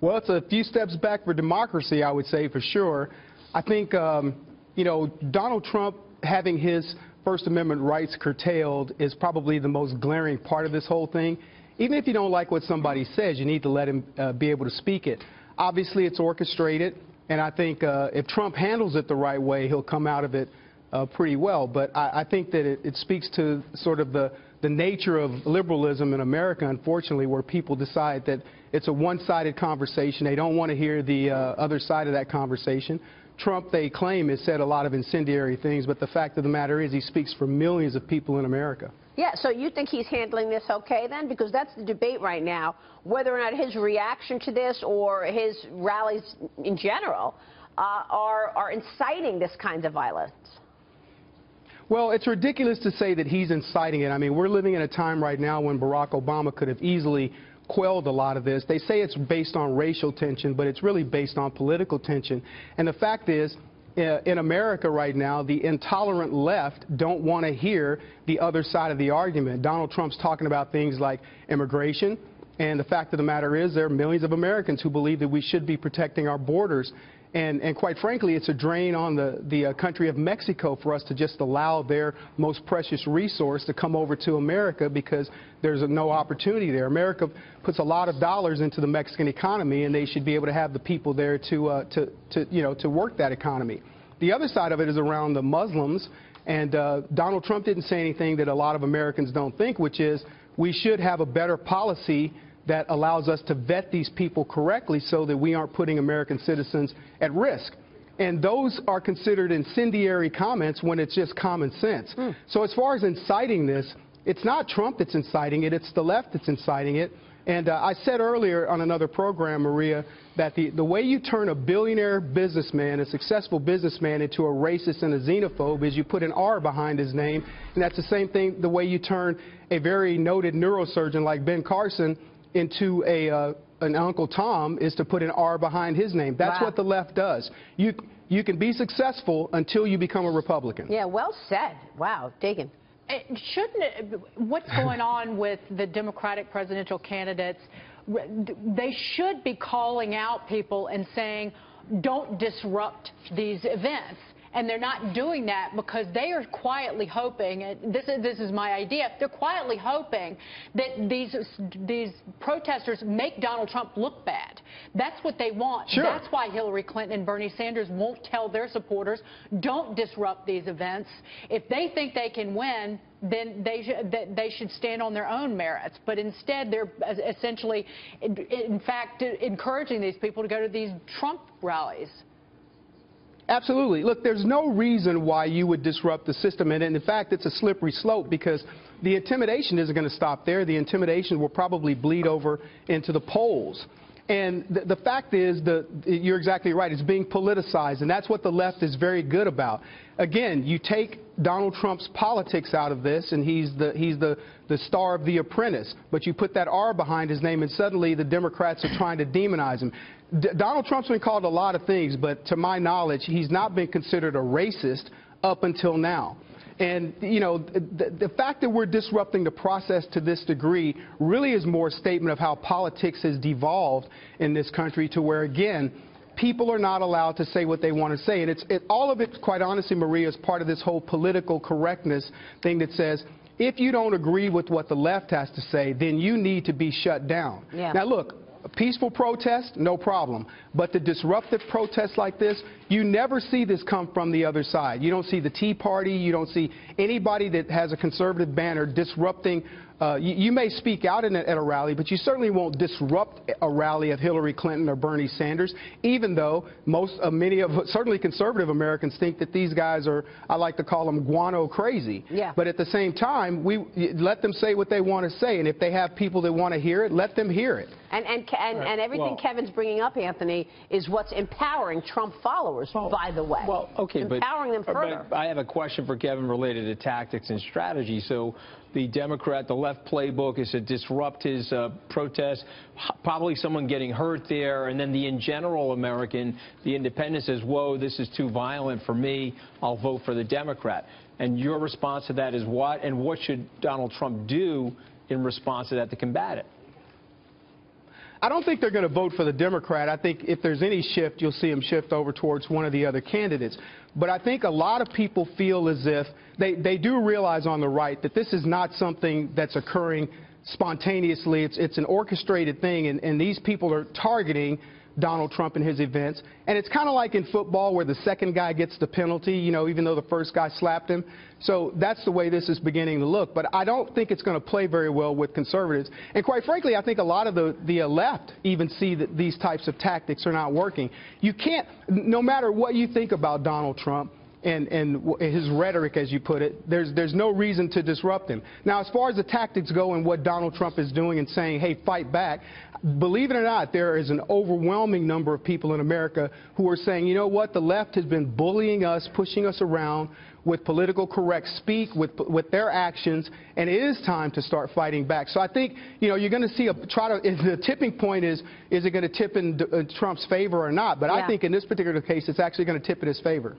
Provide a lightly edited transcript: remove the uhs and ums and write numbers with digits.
Well, it's a few steps back for democracy, I would say, for sure. I think, you know, Donald Trump having his First Amendment rights curtailed is probably the most glaring part of this whole thing. Even if you don't like what somebody says, you need to let him be able to speak it. Obviously, it's orchestrated, and I think if Trump handles it the right way, he'll come out of it pretty well. But I think that it speaks to sort of the nature of liberalism in America, unfortunately, where people decide that it's a one-sided conversation. They don't want to hear the other side of that conversation. Trump, they claim, has said a lot of incendiary things, but the fact of the matter is he speaks for millions of people in America. Yeah, so you think he's handling this okay then? Because that's the debate right now, whether or not his reaction to this or his rallies in general are inciting this kind of violence. Well, it's ridiculous to say that he's inciting it. I mean, we're living in a time right now when Barack Obama could have easily quelled a lot of this. They say it's based on racial tension, but it's really based on political tension. And the fact is, in America right now, the intolerant left don't want to hear the other side of the argument. Donald Trump's talking about things like immigration, and the fact of the matter is there are millions of Americans who believe that we should be protecting our borders. And quite frankly, it's a drain on the country of Mexico for us to just allow their most precious resource to come over to America because there's no opportunity there. America puts a lot of dollars into the Mexican economy, and they should be able to have the people there to work that economy. The other side of it is around the Muslims, and Donald Trump didn't say anything that a lot of Americans don't think, which is we should have a better policy that allows us to vet these people correctly so that we aren't putting American citizens at risk. And those are considered incendiary comments when it's just common sense. So as far as inciting this, it's not Trump that's inciting it, it's the left that's inciting it. And I said earlier on another program, Maria, that the way you turn a billionaire businessman, a successful businessman, into a racist and a xenophobe is you put an R behind his name. And that's the same thing the way you turn a very noted neurosurgeon like Ben Carson into an Uncle Tom is to put an R behind his name. That's what the left does. You can be successful until you become a Republican. Yeah, well said. Wow, Dagan. What's going on with the Democratic presidential candidates? They should be calling out people and saying, don't disrupt these events. And they're not doing that because they are quietly hoping, and this is my idea, they're quietly hoping that these protesters make Donald Trump look bad. That's what they want. Sure. That's why Hillary Clinton and Bernie Sanders won't tell their supporters, don't disrupt these events. If they think they can win, then they should stand on their own merits. But instead, they're essentially, in fact, encouraging these people to go to these Trump rallies. Absolutely. Look, there's no reason why you would disrupt the system. And in fact, it's a slippery slope because the intimidation isn't going to stop there. The intimidation will probably bleed over into the polls. And the fact is, you're exactly right, it's being politicized, and that's what the left is very good about. Again, you take Donald Trump's politics out of this, and he's the star of The Apprentice, but you put that R behind his name, and suddenly the Democrats are trying to demonize him. Donald Trump's been called a lot of things, but to my knowledge, he's not been considered a racist up until now. And, you know, the fact that we're disrupting the process to this degree really is more a statement of how politics has devolved in this country to where, again, people are not allowed to say what they want to say. And all of it, quite honestly, Maria, is part of this whole political correctness thing that says, if you don't agree with what the left has to say, then you need to be shut down. Yeah. Now, look, a peaceful protest, no problem. But the disruptive protests like this, you never see this come from the other side. You don't see the Tea Party. You don't see anybody that has a conservative banner disrupting. You may speak out at a rally, but you certainly won't disrupt a rally of Hillary Clinton or Bernie Sanders, even though many of certainly conservative Americans think that these guys are, I like to call them guano crazy. Yeah. But at the same time, we let them say what they want to say, and if they have people that want to hear it, let them hear it. And everything Kevin's bringing up, Anthony, is what's empowering Trump followers, by the way. Well, okay, empowering them further. But I have a question for Kevin related to tactics and strategy. So the the left playbook is to disrupt his protest, probably someone getting hurt there, and then the in general American, the independent says, whoa, this is too violent for me, I'll vote for the Democrat. And your response to that is what? And what should Donald Trump do in response to that to combat it? I don't think they're going to vote for the Democrat. I think if there's any shift, you'll see them shift over towards one of the other candidates. But I think a lot of people feel as if they do realize on the right that this is not something that's occurring spontaneously. It's an orchestrated thing, and these people are targeting Donald Trump and his events. And it's kind of like in football where the second guy gets the penalty, you know, even though the first guy slapped him. So that's the way this is beginning to look. But I don't think it's going to play very well with conservatives. And quite frankly, I think a lot of the left even see that these types of tactics are not working. You can't, no matter what you think about Donald Trump, and his rhetoric, as you put it, there's no reason to disrupt him. Now, as far as the tactics go and what Donald Trump is doing and saying, hey, fight back, believe it or not, there is an overwhelming number of people in America who are saying, you know what, the left has been bullying us, pushing us around with political correct speak, with their actions, and it is time to start fighting back. So I think, you know, you're going to see the tipping point is it going to tip in Trump's favor or not? But I think in this particular case, it's actually going to tip in his favor.